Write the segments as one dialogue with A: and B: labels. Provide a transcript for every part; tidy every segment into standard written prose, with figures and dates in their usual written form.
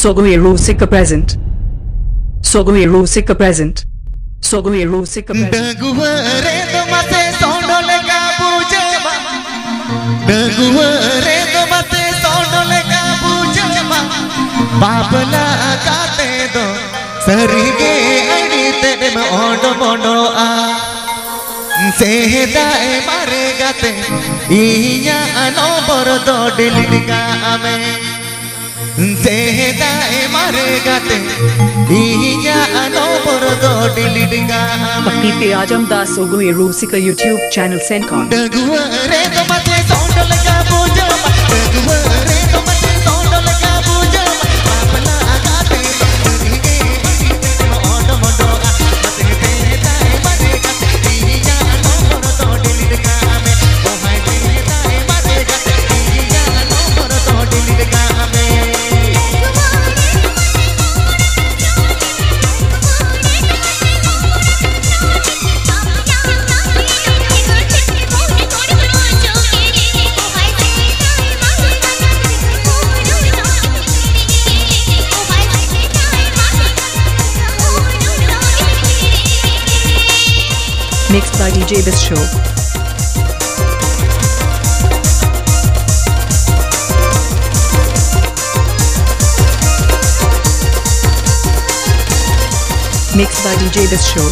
A: Sogai Rusika present. Sogai Rusika present. Sogai Rusika present.
B: Daguare to mate sondol ka pujama. Daguare to mate sondol ka pujama. Babala kate do sarige adite me ondo mondo a. Sedae mare gate iya ano bordo diliga ame. Sedae mare gate iya ano bordo diliga ame.
A: Pakiti Ajam Das Sogai Rusika YouTube channel Sencon.
B: Daguare to mate sondol ka pujama. Daguare to mate sondol ka pujama. Babala gate sarige adite me ondo mondo a. Mate sedae mare gate iya ano bordo diliga ame. Oh hai sedae mare gate iya ano bordo diliga ame.
A: Mixed by DJ Bis Show. Mixed by DJ Bis Show.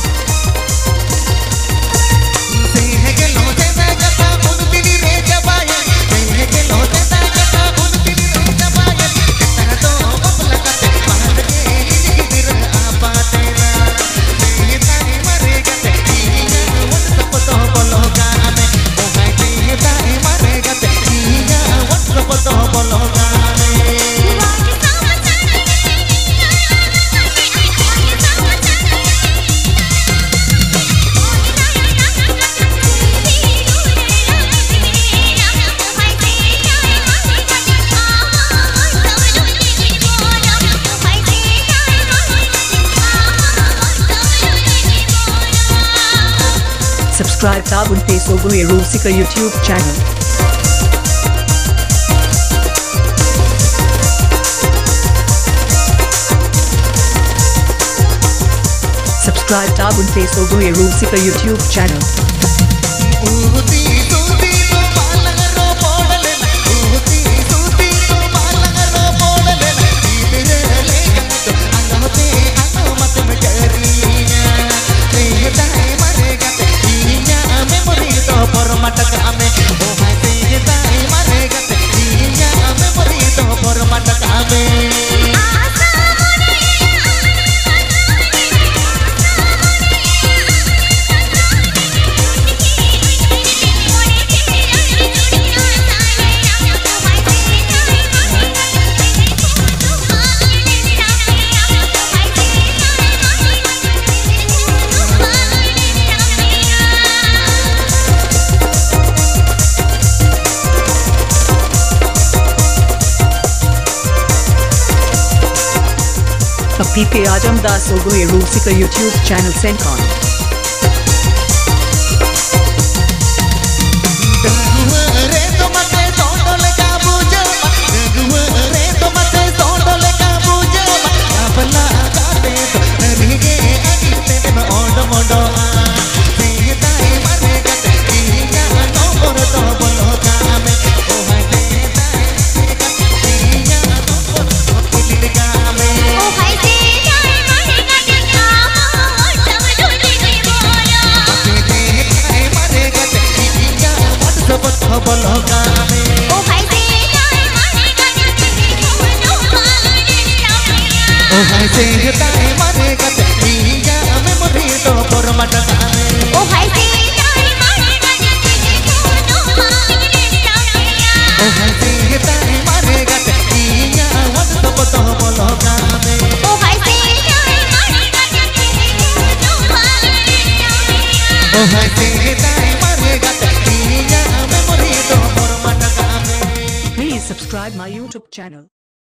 A: Subscribe dabung Sogai Rusika YouTube channel. Subscribe dabung Sogai Rusika YouTube channel. Pakiti Ajam Das Sogai Rusika YouTube channel Sencon. Please subscribe my YouTube channel.